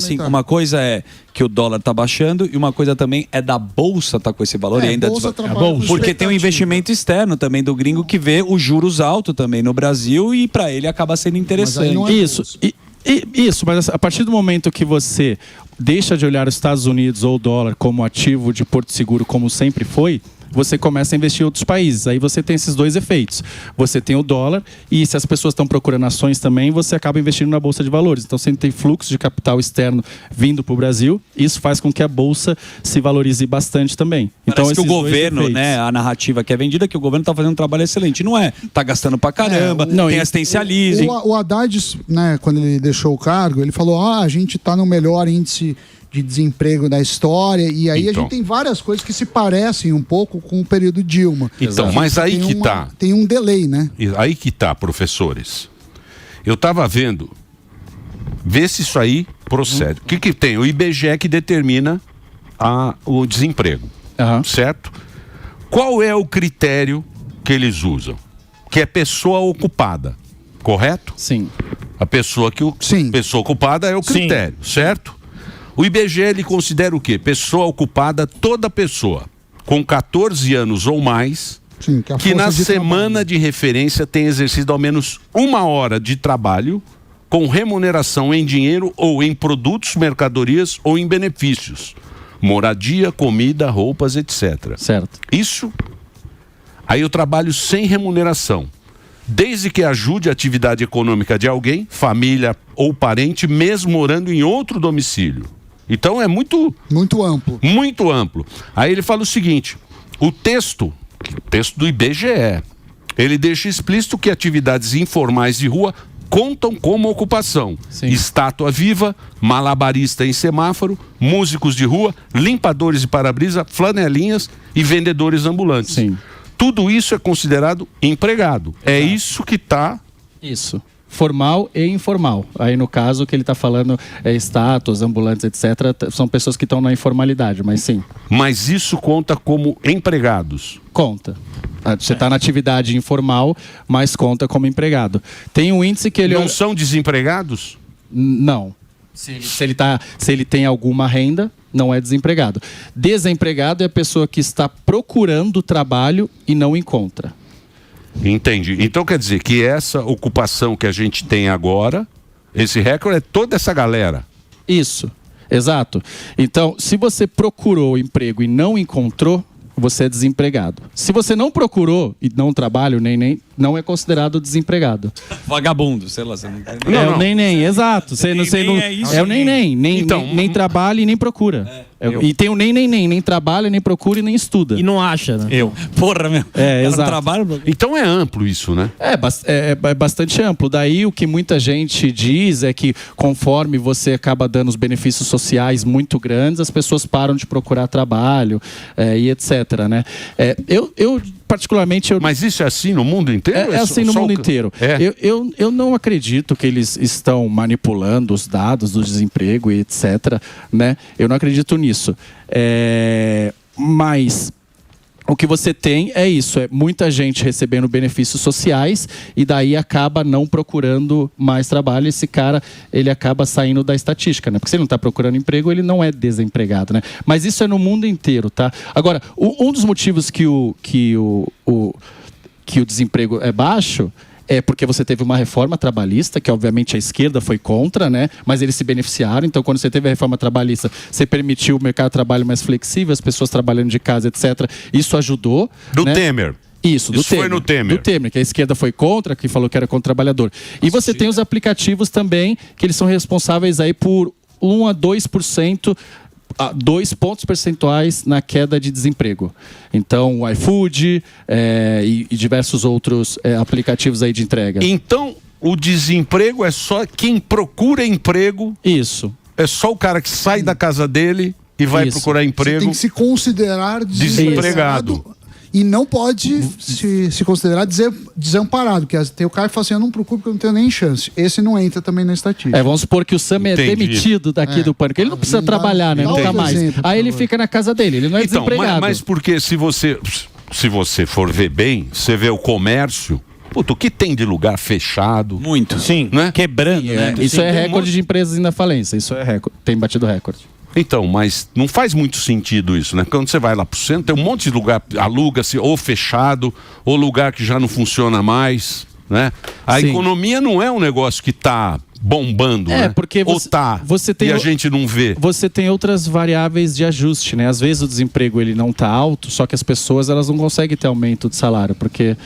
Sim, uma coisa é que o dólar está baixando e uma coisa também é da bolsa tá com esse valor e ainda porque tem um investimento externo também do gringo que vê os juros altos também no Brasil e para ele acaba sendo interessante. Isso, mas a partir do momento que você deixa de olhar os Estados Unidos ou o dólar como ativo de porto seguro, como sempre foi, você começa a investir em outros países. Aí você tem esses dois efeitos. Você tem o dólar e se as pessoas estão procurando ações também, você acaba investindo na Bolsa de Valores. Então você tem fluxo de capital externo vindo para o Brasil. Isso faz com que a Bolsa se valorize bastante também. Parece que o governo, né, a narrativa que é vendida é que o governo está fazendo um trabalho excelente. Não é. Está gastando pra caramba, tem assistencialismo. O Haddad, né, quando ele deixou o cargo, ele falou, a gente está no melhor índice de desemprego da história, e aí a gente tem várias coisas que se parecem um pouco com o período Dilma. Então, mas aí que tá. Tem um delay, né? Aí que tá, professores. Eu tava vendo, vê se isso aí procede. O que tem? O IBGE que determina o desemprego, certo? Qual é o critério que eles usam? Que é pessoa ocupada, correto? Sim. A pessoa pessoa ocupada é o critério, certo? O IBGE ele considera o quê? Pessoa ocupada, toda pessoa com 14 anos ou mais, que na semana de referência tem exercido ao menos 1 hora de trabalho com remuneração em dinheiro ou em produtos, mercadorias ou em benefícios. Moradia, comida, roupas, etc. Certo. Isso, aí eu trabalho sem remuneração. Desde que ajude a atividade econômica de alguém, família ou parente, mesmo morando em outro domicílio. Então é muito amplo. Muito amplo. Aí ele fala o seguinte, o texto do IBGE, ele deixa explícito que atividades informais de rua contam como ocupação. Estátua viva, malabarista em semáforo, músicos de rua, limpadores de para-brisa, flanelinhas e vendedores ambulantes. Tudo isso é considerado empregado. É isso que está... Isso. Formal e informal. Aí, no caso, o que ele está falando é estátuas, ambulantes, etc. São pessoas que estão na informalidade, mas sim. Mas isso conta como empregados? Conta. Você está na atividade informal, mas conta como empregado. Tem um índice que ele... Não são desempregados? Não. Se ele tem alguma renda, não é desempregado. Desempregado é a pessoa que está procurando trabalho e não encontra. Entendi. Então quer dizer que essa ocupação que a gente tem agora, esse recorde é toda essa galera? Isso, exato. Então, se você procurou emprego e não encontrou, você é desempregado. Se você não procurou e não trabalha, não é considerado desempregado. Vagabundo, sei lá. Você não entende. O nem, exato. É o nem trabalha e nem procura. E tem o nem trabalha, nem procura e nem estuda. E não acha, né? Porra, meu. Exato. Então é amplo isso, né? É bastante amplo. Daí o que muita gente diz é que conforme você acaba dando os benefícios sociais muito grandes, as pessoas param de procurar trabalho e etc, né? Eu particularmente... Mas isso é assim no mundo inteiro? É assim no mundo inteiro. Eu não acredito que eles estão manipulando os dados do desemprego e etc, né? Eu não acredito nisso. Mas o que você tem é isso, é muita gente recebendo benefícios sociais e daí acaba não procurando mais trabalho. Esse cara, ele acaba saindo da estatística, né? Porque se ele não está procurando emprego, ele não é desempregado, né? Mas isso é no mundo inteiro, tá? Agora, um dos motivos que o desemprego é baixo é porque você teve uma reforma trabalhista, que obviamente a esquerda foi contra, né? Mas eles se beneficiaram. Então, quando você teve a reforma trabalhista, você permitiu o mercado de trabalho mais flexível, as pessoas trabalhando de casa, etc. Isso ajudou. Do né? Temer. Isso foi no Temer. Do Temer, que a esquerda foi contra, que falou que era contra o trabalhador. E você tem os aplicativos também, que eles são responsáveis aí por 1 a 2%, 2 pontos percentuais na queda de desemprego. Então, o iFood e diversos outros aplicativos aí de entrega. Então, o desemprego é só quem procura emprego? Isso. É só o cara que sai da casa dele e vai procurar emprego? Você tem que se considerar desempregado. E não pode se considerar desamparado, porque tem o cara que fala assim, eu não procuro porque eu não tenho nem chance. Esse não entra também na estatística. Vamos supor que o Sam é demitido daqui do Pânico. Ele não precisa trabalhar, né? Nunca mais. Aí ele fica na casa dele, ele não é desempregado. Mas porque se você for ver bem, você vê o comércio, Puta, o que tem de lugar fechado? Muito. Sim. Né? Quebrando, né? Isso é recorde de empresas indo à falência. Isso é recorde. Tem batido recorde. Então, mas não faz muito sentido isso, né? Quando você vai lá pro centro, tem um monte de lugar, aluga-se ou fechado, ou lugar que já não funciona mais, né? A economia não é um negócio que tá bombando, né? Porque você tem, e a gente não vê. Você tem outras variáveis de ajuste, né? Às vezes o desemprego ele não tá alto, só que as pessoas elas não conseguem ter aumento de salário, porque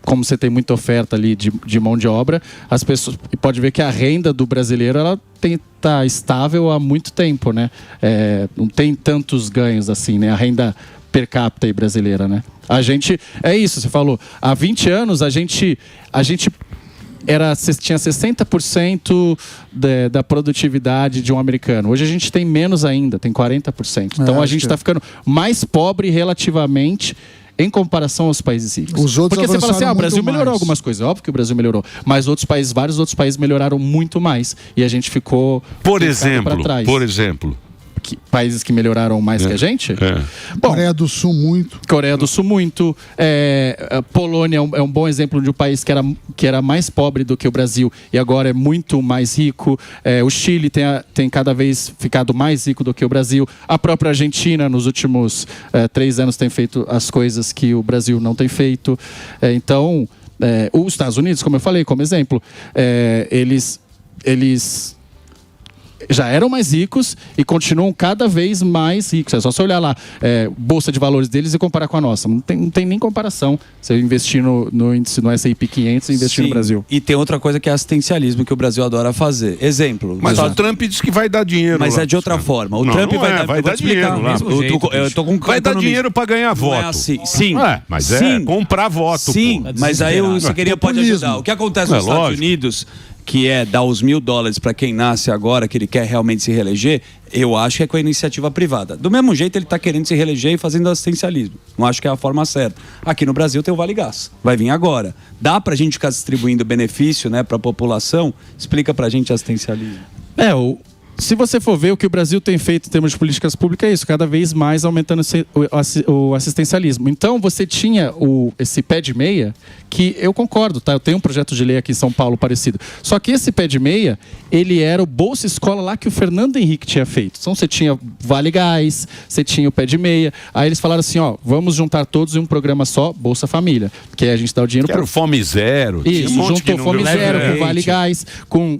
como você tem muita oferta ali de mão de obra, as pessoas pode ver que a renda do brasileiro ela tá estável há muito tempo, né? Não tem tantos ganhos assim, né? A renda per capita aí brasileira, né? A gente é isso, você falou. Há 20 anos a gente tinha 60% da produtividade de um americano. Hoje a gente tem menos ainda, tem 40%. Então a gente está ficando mais pobre relativamente em comparação aos países ricos. Os outros porque você fala assim, o Brasil melhorou mais. algumas coisas. Óbvio que o Brasil melhorou. Mas vários outros países melhoraram muito mais. E a gente ficou Por exemplo, países que melhoraram mais que a gente? Bom, Coreia do Sul muito. Coreia do Sul muito. A Polônia é um bom exemplo de um país que era mais pobre do que o Brasil e agora é muito mais rico. O Chile tem cada vez ficado mais rico do que o Brasil. A própria Argentina, nos últimos 3 anos, tem feito as coisas que o Brasil não tem feito. Então, os Estados Unidos, como eu falei, como exemplo, eles já eram mais ricos e continuam cada vez mais ricos. É só você olhar lá, bolsa de valores deles e comparar com a nossa. Não tem nem comparação. Você investir no índice, no S&P 500 e investir no Brasil. E tem outra coisa que é assistencialismo, que o Brasil adora fazer. Exemplo. Mas o Trump diz que vai dar dinheiro. Mas lá, é de outra forma. O Trump vai dar dinheiro lá. Eu tô com vai dar dinheiro para ganhar voto. É assim. Sim. Mas é comprar voto. Sim, mas aí você queria pode ajudar. O que acontece nos Estados Unidos, que é dar os $1.000 para quem nasce agora, que ele quer realmente se reeleger, eu acho que é com a iniciativa privada. Do mesmo jeito, ele está querendo se reeleger e fazendo assistencialismo. Não acho que é a forma certa. Aqui no Brasil tem o Vale Gás. Vai vir agora. Dá para a gente ficar distribuindo benefício, né, para a população? Explica para a gente assistencialismo. Se você for ver o que o Brasil tem feito em termos de políticas públicas, é isso, cada vez mais aumentando o assistencialismo. Então, você tinha esse pé de meia, que eu concordo, tá? Eu tenho um projeto de lei aqui em São Paulo parecido. Só que esse pé de meia, ele era o Bolsa Escola lá que o Fernando Henrique tinha feito. Então, você tinha Vale Gás, você tinha o pé de meia. Aí eles falaram assim, vamos juntar todos em um programa só, Bolsa Família. Que aí a gente dá o dinheiro para o Fome Zero. Isso, juntou Fome Zero com Vale Gás, com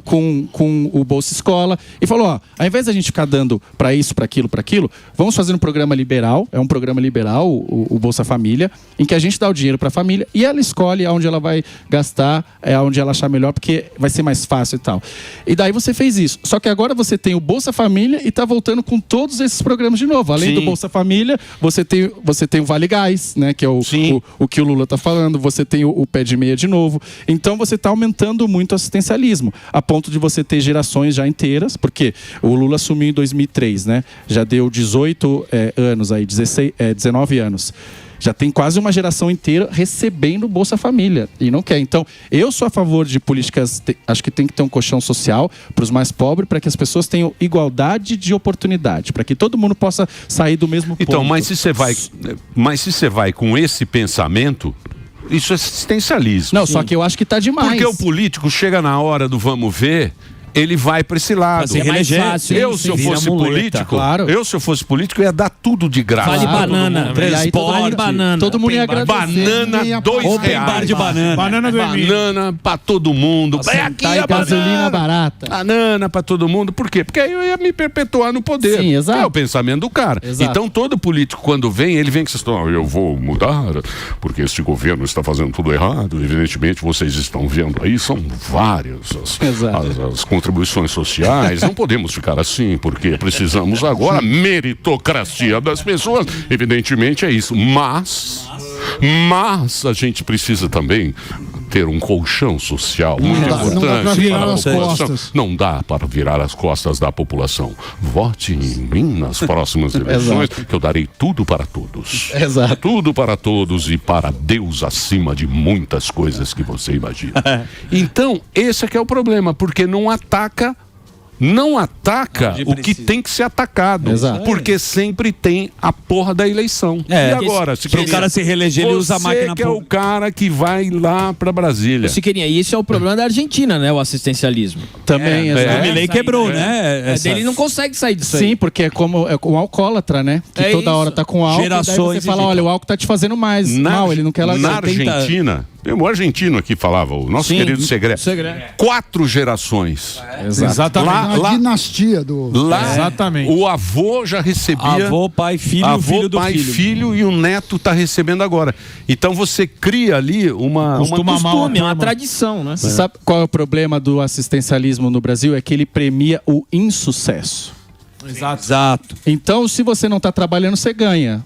o Bolsa Escola. E falou, ao invés da gente ficar dando para isso, para aquilo, vamos fazer um programa liberal. É um programa liberal, o Bolsa Família, em que a gente dá o dinheiro para a família e ela escolhe aonde ela vai gastar, aonde ela achar melhor, porque vai ser mais fácil e tal. E daí você fez isso. Só que agora você tem o Bolsa Família e está voltando com todos esses programas de novo. Além do Bolsa Família, você tem o Vale Gás, né, que é o que o Lula está falando. Você tem o pé de meia de novo. Então você está aumentando muito o assistencialismo, a ponto de você ter gerações já inteiras, porque o Lula assumiu em 2003, né? Já deu 18 anos aí, 19 anos. Já tem quase uma geração inteira recebendo Bolsa Família e não quer. Então, eu sou a favor de políticas, acho que tem que ter um colchão social para os mais pobres, para que as pessoas tenham igualdade de oportunidade, para que todo mundo possa sair do mesmo ponto. Então, mas se você vai com esse pensamento, isso é assistencialismo. Não, só que eu acho que está demais. Porque o político chega na hora do vamos ver, ele vai para esse lado. É mais fácil. Se eu fosse político, eu ia dar tudo de graça. Vale banana, transporte, banana. Todo mundo ia agradecer. Banana, R$2. De banana. Banana para todo mundo. Aqui a gasolina barata. Banana para todo mundo. Por quê? Porque aí eu ia me perpetuar no poder. Sim, exato. É o pensamento do cara. Exato. Então todo político, quando vem, ele vem com essa história, eu vou mudar, porque este governo está fazendo tudo errado. Evidentemente, vocês estão vendo aí, são várias as contribuições sociais. Não podemos ficar assim, porque precisamos agora meritocracia das pessoas. Evidentemente é isso. Mas a gente precisa também ter um colchão social muito importante para a população. Não dá para virar as costas da população. Vote em mim nas próximas eleições, que eu darei tudo para todos. Exato. Tudo para todos e para Deus acima de muitas coisas que você imagina. Então, esse é que é o problema, porque não ataca não ataca o que tem que ser atacado. Exato. Porque sempre tem a porra da eleição. E agora? Para o cara se reeleger, ele usa a máquina que é o cara que vai lá para Brasília. E esse é o problema da Argentina, né? O assistencialismo. Também, O Milei quebrou, né? Ele não consegue sair disso aí. Sim, porque é como um alcoólatra, né? Que toda hora tá com álcool, daí você fala, olha, o álcool tá te fazendo mais mal, ele não quer largar. Na Argentina, o argentino aqui falava, o nosso querido Segre. 4 gerações. Exatamente. Lá, dinastia do... Lá, exatamente. O avô já recebia... Avô, pai, filho, filho do filho. Filho e o neto está recebendo agora. Então você cria ali uma tradição, né? Você sabe qual é o problema do assistencialismo no Brasil? É que ele premia o insucesso. Exato. Então, se você não está trabalhando, você ganha.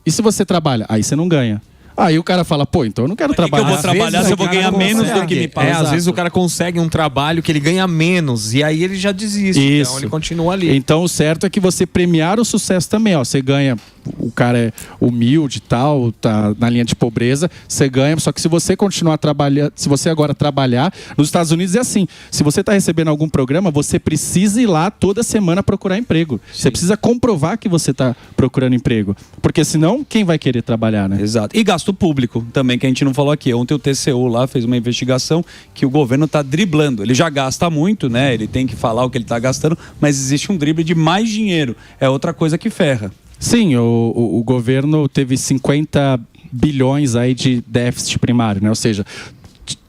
E se você trabalha, aí você não ganha. Aí o cara fala, pô, então eu não quero trabalhar. Eu vou trabalhar se eu vou ganhar menos do que me paga. Às vezes o cara consegue um trabalho que ele ganha menos e aí ele já desiste. Isso. Então ele continua ali. Então o certo é que você premiar o sucesso também. Ó, você ganha, o cara é humilde e tal, tá na linha de pobreza, você ganha. Só que se você continuar trabalhando, se você agora trabalhar, nos Estados Unidos é assim. Se você está recebendo algum programa, você precisa ir lá toda semana procurar emprego. Sim. Você precisa comprovar que você está procurando emprego. Porque senão, quem vai querer trabalhar, né? Exato. E gasto público também, que a gente não falou aqui. Ontem o TCU lá fez uma investigação que o governo está driblando. Ele já gasta muito, né? Ele tem que falar o que ele está gastando, mas existe um drible de mais dinheiro. É outra coisa que ferra. Sim, o governo teve 50 bilhões aí de déficit primário, né? Ou seja,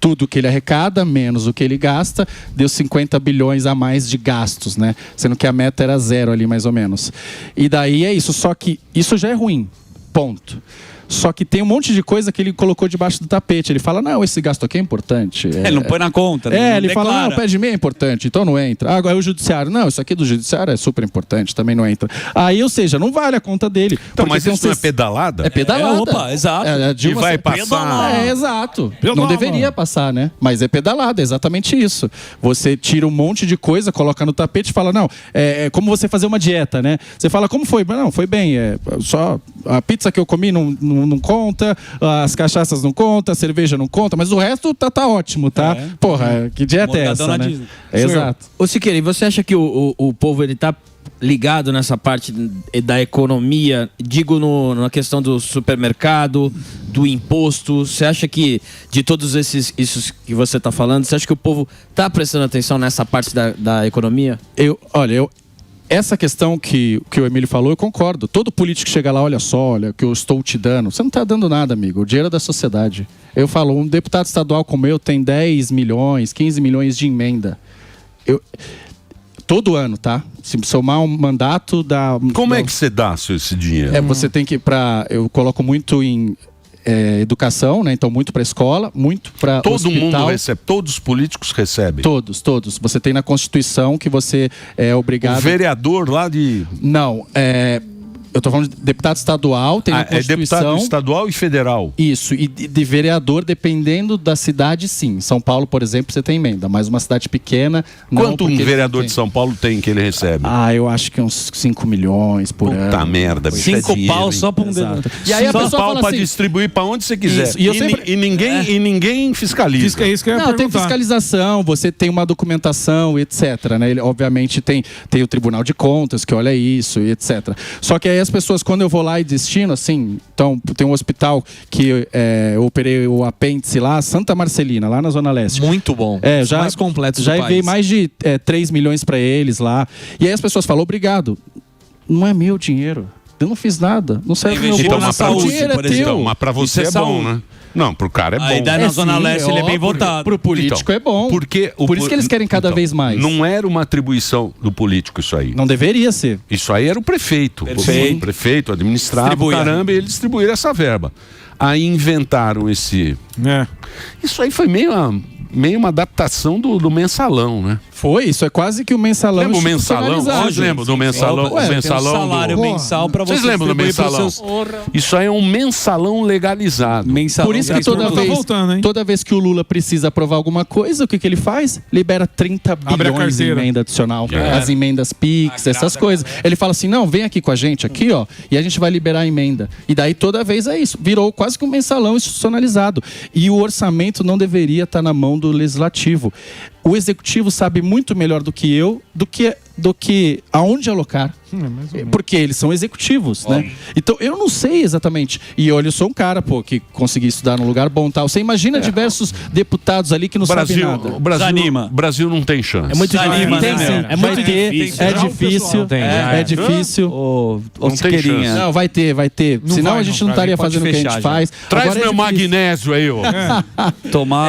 tudo que ele arrecada, menos o que ele gasta, deu 50 bilhões a mais de gastos, né? Sendo que a meta era 0 ali, mais ou menos. E daí é isso, só que isso já é ruim, ponto. Só que tem um monte de coisa que ele colocou debaixo do tapete. Ele fala, não, esse gasto aqui é importante. Ele não põe na conta. Ele fala, não, o pé de meia é importante, então não entra. Agora o judiciário, não, isso aqui do judiciário é super importante, também não entra. Aí, ou seja, não vale a conta dele. Então, mas isso não é pedalada? É pedalada. Opa, exato. E vai passar. Exato. Não deveria passar, né? Mas é pedalada, é exatamente isso. Você tira um monte de coisa, coloca no tapete e fala, não, é como você fazer uma dieta, né? Você fala, como foi? Não, foi bem, só a pizza que eu comi não conta, as cachaças não conta, a cerveja não conta, mas o resto tá ótimo, tá? Porra, que dieta é essa, né? Exato. Ô Siqueira, e você acha que o povo ele tá ligado nessa parte da economia, digo na questão do supermercado, do imposto, você acha que de todos isso que você está falando, você acha que o povo tá prestando atenção nessa parte da economia? Essa questão que o Emílio falou, eu concordo. Todo político que chega lá, olha o que eu estou te dando. Você não está dando nada, amigo. O dinheiro é da sociedade. Eu falo, um deputado estadual como eu tem 10 milhões, 15 milhões de emenda. Todo ano, tá? Se somar um mandato da... Como é que você dá esse dinheiro? Você tem que ir para... Eu coloco muito em... educação, né? Então muito para escola, muito para hospital. Todo mundo recebe, todos os políticos recebem. Todos. Você tem na Constituição que você é obrigado. O vereador lá de... Não, eu tô falando de deputado estadual, tem na Constituição... É deputado estadual e federal. Isso, e de vereador, dependendo da cidade, sim. Em São Paulo, por exemplo, você tem emenda, mas uma cidade pequena... Quanto um vereador de São Paulo tem que ele recebe? Eu acho que uns 5 milhões por ano. Puta merda. 5 pau só pra um dedo. E aí a pessoa pau fala pra assim, distribuir pra onde você quiser. Isso, e ninguém fiscaliza. Isso que eu ia perguntar. Tem fiscalização, você tem uma documentação, etc. Né? Ele, obviamente, tem o Tribunal de Contas, que olha isso, e etc. Só que aí as pessoas, quando eu vou lá e destino, assim, então tem um hospital que eu operei o apêndice lá, Santa Marcelina, lá na Zona Leste. Muito bom. Já mais completos já do enviei país. mais de 3 milhões para eles lá. E aí as pessoas falam, obrigado. Não é meu dinheiro. Eu não fiz nada. Não serve meu Então, bolso. mas pra Dinheiro é teu. mas pra você é bom, né? Não, pro cara é bom. Aí daí na Zona Leste ele é bem votado. Pro político é bom. Por isso que eles querem cada vez mais. Não era uma atribuição do político isso aí. Não deveria ser. Isso aí era o prefeito. Perfeito. O prefeito administrava, caramba, e eles distribuíram essa verba. Aí inventaram esse... Isso aí foi meio uma adaptação do mensalão, né? Foi, isso é quase que o mensalão. Lembra o mensalão? Vocês lembram do mensalão? Ué, o mensalão tem um salário mensal pra você. Vocês lembram do mensalão? Isso aí é um mensalão legalizado. Por isso que toda vez que o Lula precisa aprovar alguma coisa, o que ele faz? Libera 30 bilhões de emenda adicional. As emendas PIX, essas coisas. Ele fala assim, não, vem aqui com a gente, aqui, ó, e a gente vai liberar a emenda. E daí toda vez é isso. Virou quase que um mensalão institucionalizado. E o orçamento não deveria estar na mão do legislativo. o executivo sabe muito melhor do que eu, do que aonde alocar. Porque eles são executivos, né? Então, eu não sei exatamente. E olha, eu sou um cara, que consegui estudar num lugar bom e tal. Você imagina diversos deputados ali que não sabem nada. O Brasil não tem chance. É muito difícil. É muito difícil. É difícil. Não, vai ter. Senão a gente não estaria fazendo o que a gente faz. Traz meu magnésio aí, ó.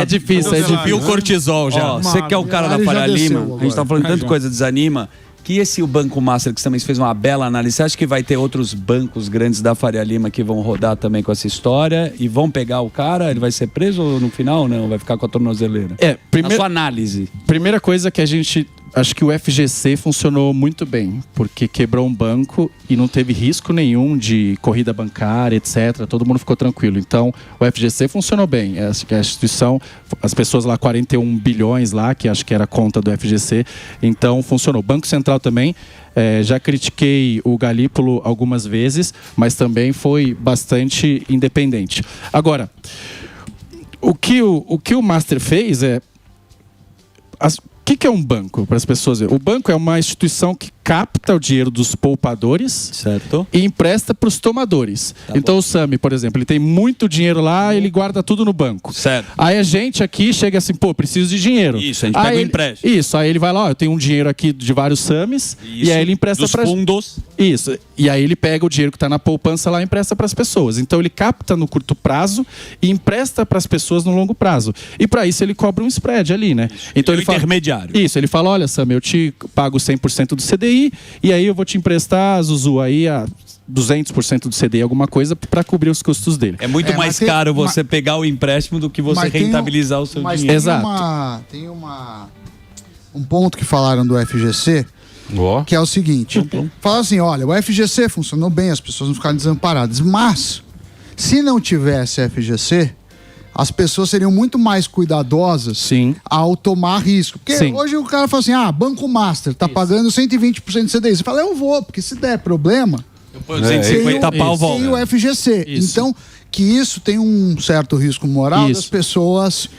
É difícil. E o cortisol já. Você que é o cara da Faria Lima, a gente tá falando tanta coisa, desanima. Que o Banco Master, que também fez uma bela análise, você acha que vai ter outros bancos grandes da Faria Lima que vão rodar também com essa história e vão pegar o cara? Ele vai ser preso no final ou não? Vai ficar com a tornozeleira? A sua análise. Primeira coisa que a gente... Acho que o FGC funcionou muito bem, porque quebrou um banco e não teve risco nenhum de corrida bancária, etc. Todo mundo ficou tranquilo. Então, o FGC funcionou bem. A instituição, as pessoas lá, 41 bilhões lá, que acho que era a conta do FGC. Então, funcionou. Banco Central também, já critiquei o Galípolo algumas vezes, mas também foi bastante independente. Agora, o que o Master fez é... O que é um banco, para as pessoas verem? O banco é uma instituição que capta o dinheiro dos poupadores, certo, e empresta para os tomadores. Então o Sami, por exemplo, ele tem muito dinheiro lá, ele guarda tudo no banco. Certo. Aí a gente aqui chega assim, preciso de dinheiro. Isso, a gente pega um empréstimo. Isso, aí ele vai lá, eu tenho um dinheiro aqui de vários Samis, e aí ele empresta para fundos. Isso, e aí ele pega o dinheiro que está na poupança lá e empresta para as pessoas. Então ele capta no curto prazo e empresta para as pessoas no longo prazo. E para isso ele cobra um spread ali, né? Então ele fala, intermediário. Isso, ele fala, olha, Sam, eu te pago 100% do CDI e aí eu vou te emprestar, Zuzu, aí a 200% do CDI, alguma coisa, para cobrir os custos dele. É muito mais caro você pegar o empréstimo do que você rentabilizar o seu dinheiro. Exato. Tem um ponto que falaram do FGC, que é o seguinte. Fala assim, olha, o FGC funcionou bem, as pessoas não ficaram desamparadas, mas se não tivesse FGC, as pessoas seriam muito mais cuidadosas ao tomar risco. Porque hoje o cara fala assim, Banco Master tá pagando 120% de CDI. Você fala, eu vou, porque se der problema, eu ponho 250 pau, volta. Tem o FGC. Então, que isso tem um certo risco moral das pessoas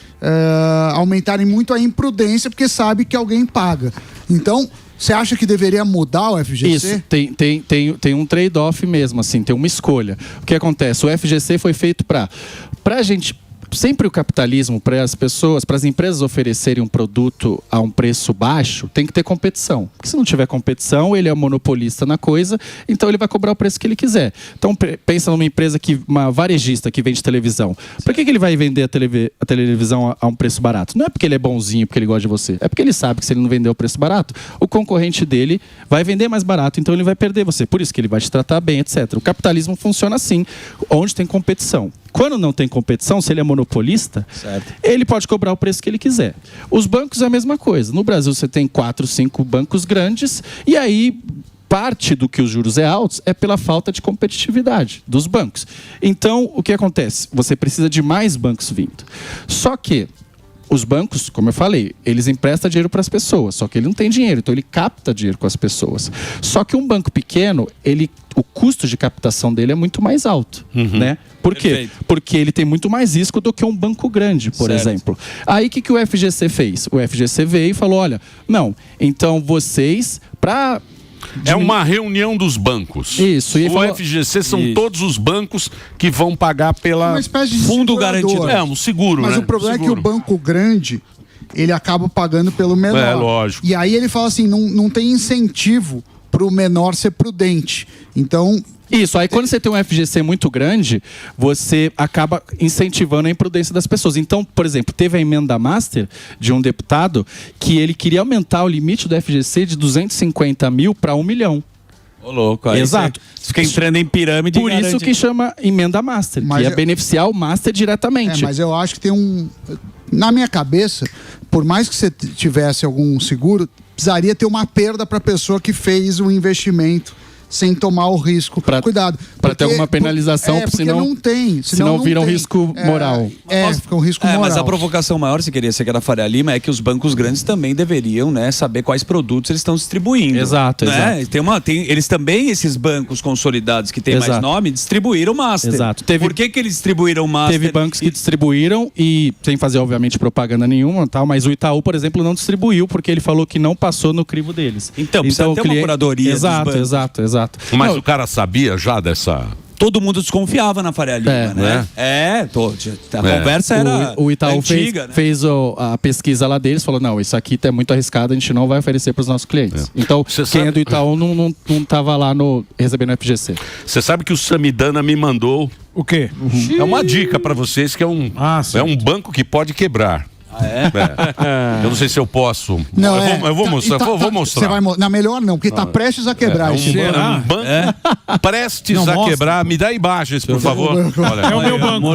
aumentarem muito a imprudência, porque sabe que alguém paga. Então, você acha que deveria mudar o FGC? Isso, tem um trade-off mesmo, assim, tem uma escolha. O que acontece? O FGC foi feito pra gente... Sempre o capitalismo, para as pessoas, para as empresas oferecerem um produto a um preço baixo, tem que ter competição. Porque se não tiver competição, ele é um monopolista na coisa, então ele vai cobrar o preço que ele quiser. Então pensa numa empresa, uma varejista que vende televisão. Por que ele vai vender a televisão a um preço barato? Não é porque ele é bonzinho, porque ele gosta de você. É porque ele sabe que se ele não vender o preço barato, o concorrente dele vai vender mais barato, então ele vai perder você. Por isso que ele vai te tratar bem, etc. O capitalismo funciona assim, onde tem competição. Quando não tem competição, se ele é monopolista, ele pode cobrar o preço que ele quiser. Os bancos é a mesma coisa. No Brasil você tem 4, 5 bancos grandes e aí parte do que os juros é altos é pela falta de competitividade dos bancos. Então, o que acontece? Você precisa de mais bancos vindo. Só que os bancos, como eu falei, eles emprestam dinheiro para as pessoas, só que ele não tem dinheiro, então ele capta dinheiro com as pessoas. Só que um banco pequeno, o custo de captação dele é muito mais alto, né? Por quê? Perfeito. Porque ele tem muito mais risco do que um banco grande, por exemplo. Aí o que o FGC fez? O FGC veio e falou, olha, não, então vocês, é uma reunião dos bancos. Isso. E o FGC são todos os bancos que vão pagar pela uma espécie de fundo garantido. Um seguro, mas né? O problema é que o banco grande, ele acaba pagando pelo menor. É, lógico. E aí ele fala assim, não tem incentivo para o menor ser prudente. Então... Isso, aí quando você tem um FGC muito grande, você acaba incentivando a imprudência das pessoas. Então, por exemplo, teve a emenda master de um deputado que ele queria aumentar o limite do FGC de 250 mil para 1 milhão. Ô, louco. Aí exato. Você fica entrando em pirâmide. Por isso que chama emenda master, que é beneficiar o master diretamente. Mas eu acho que tem na minha cabeça, por mais que você tivesse algum seguro, precisaria ter uma perda para a pessoa que fez o investimento. sem tomar o risco. Cuidado. Para ter alguma penalização, senão não tem. Senão vira um risco moral. Fica um risco moral. Mas a provocação maior, se queria ser que era Faria Lima, é que os bancos grandes também deveriam, né, saber quais produtos eles estão distribuindo. Exato, né? exato. Eles também, esses bancos consolidados que têm mais nome, distribuíram Master. Exato. Por que eles distribuíram Master? Teve bancos que distribuíram e sem fazer, obviamente, propaganda nenhuma, tal, mas o Itaú, por exemplo, não distribuiu porque ele falou que não passou no crivo deles. Então precisa ter uma curadoria. Exato. Mas o cara sabia já dessa... Todo mundo desconfiava na Faria Lima, né? A conversa era o Itaú antiga, fez a pesquisa lá deles, falou, não, isso aqui é muito arriscado, a gente não vai oferecer para os nossos clientes. Então, quem é do Itaú não estava lá recebendo o FGC. Você sabe que o Samidana me mandou... O quê? É uma dica para vocês, que é um banco que pode quebrar. Eu não sei se eu posso. Não, eu vou mostrar. Vou mostrar. Não, melhor não, porque tá prestes a quebrar esse banco. Prestes a quebrar. Me dá imagens, por favor. Olha, é o meu banco.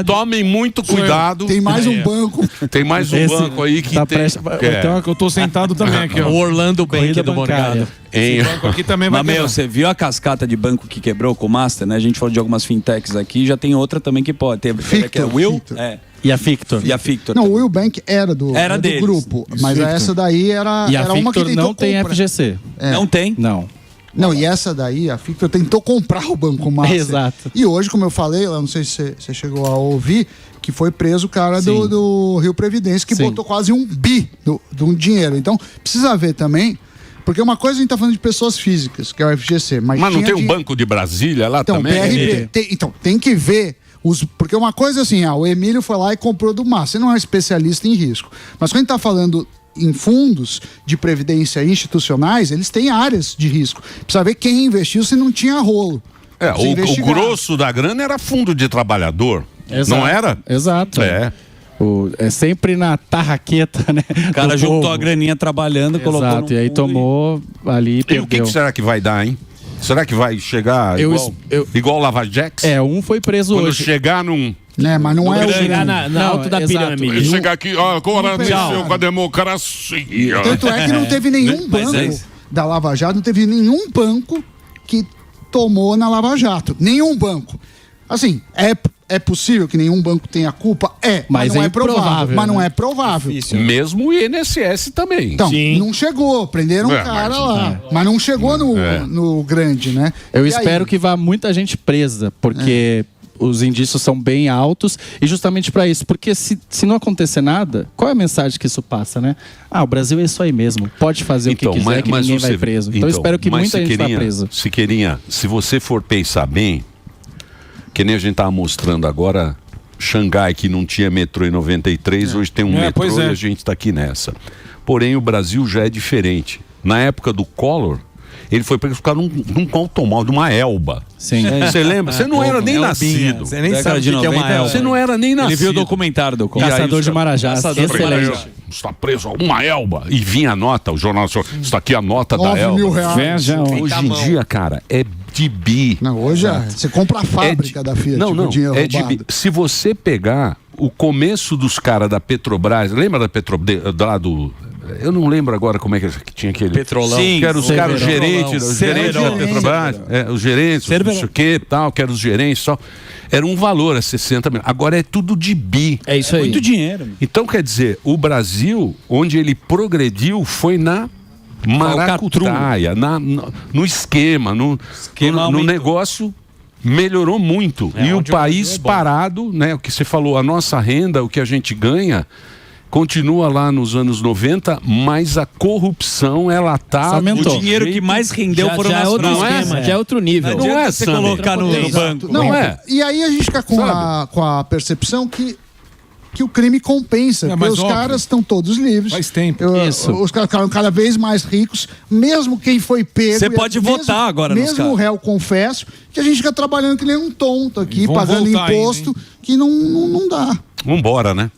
Tomem muito cuidado. Tem mais um banco. Tem mais um banco aí que tem. Então, eu tô sentado também aqui, ó. O Orlando Bank do Morgado. Esse banco aqui também vai quebrar. Você viu a cascata de banco que quebrou com o Master, né? A gente falou de algumas fintechs aqui, já tem outra também que pode. Teve Fictor, a Will. E a Fictor. Não, o Will Bank era do grupo, mas essa daí era uma que tentou não tem FGC. Não tem? Não, e essa daí, a Fictor tentou comprar o Banco Master. Exato. E hoje, como eu falei, eu não sei se você chegou a ouvir, que foi preso o cara do Rio Previdência, que botou quase $1 bi do dinheiro. Então, precisa ver também, porque uma coisa a gente tá falando de pessoas físicas, que é o FGC. Mas não tem um Banco de Brasília lá também? BRB, tem que ver... Porque uma coisa assim, o Emílio foi lá e comprou do Master. Você não é um especialista em risco. Mas quando a gente está falando em fundos de previdência institucionais, eles têm áreas de risco. Precisa ver quem investiu se não tinha rolo. O grosso da grana era fundo de trabalhador. Exato. Não era? Exato. É sempre na tarraqueta, né? O cara juntou a graninha trabalhando, colocou. Exato, e aí tomou ali. E o que será que vai dar, hein? Será que vai chegar igual Lava Jax? Um foi preso Quando hoje. Chegar num... Mas não é o chegar na alto da pirâmide. Chegar aqui, agora mexeu com a democracia. Tanto é que não teve nenhum banco da Lava Jato, não teve nenhum banco que tomou na Lava Jato. Nenhum banco. Assim, é possível que nenhum banco tenha culpa? Mas não é provável. Mas não é provável. Mesmo o INSS também. Então, não chegou. Prenderam um cara lá. Mas não chegou no grande, né? Eu espero que vá muita gente presa, porque os indícios são bem altos e justamente para isso. Porque se não acontecer nada, qual é a mensagem que isso passa, né? O Brasil é isso aí mesmo. Pode fazer o que quiser que ninguém vai preso. Então eu espero que muita gente vá presa. Se você for pensar bem, que nem a gente estava mostrando agora, Xangai, que não tinha metrô em 93, hoje tem um metrô e a gente está aqui nessa. Porém, o Brasil já é diferente. Na época do Collor, ele foi preso por causa de um automóvel, de uma Elba. Sim. Você lembra? Você não era nem nascido. Você nem sabe o que é uma Elba. Você não era nem nascido. Ele viu o documentário do Collor. Caçador de Marajás. Excelente. Está preso uma Elba. E vinha a nota, o jornal, está aqui a nota da Elba. R$9.000. Hoje em dia, cara, é de bi. Não, hoje você compra a fábrica da Fiat. Não, é de bi. Se você pegar o começo dos caras da Petrobras, lembra da Petrobras, lá do... Eu não lembro agora como é que tinha aquele... Petrolão. Sim, que eram os caras gerentes da Petrobras, os gerentes, não sei o que, tal, que eram os gerentes, tal. Era um valor, 60 mil. Agora é tudo de bi. É isso aí. Muito dinheiro. Então, quer dizer, o Brasil, onde ele progrediu, foi maracutaia, no esquema, no negócio... Melhorou muito. E o país parado, né? O que você falou, a nossa renda, o que a gente ganha, continua lá nos anos 90, mas a corrupção, ela tá... O dinheiro que mais rendeu foram as fraudes. Já é outro nível. Não é você colocar no banco. Não é. E aí a gente fica com a percepção que o crime compensa. Porque os caras estão todos livres. Faz tempo. Os caras ficaram cada vez mais ricos, mesmo quem foi pego. Você pode votar agora nos caras. Mesmo o réu, confesso, que a gente fica trabalhando que nem um tonto aqui, pagando imposto, que não dá. Vambora, né?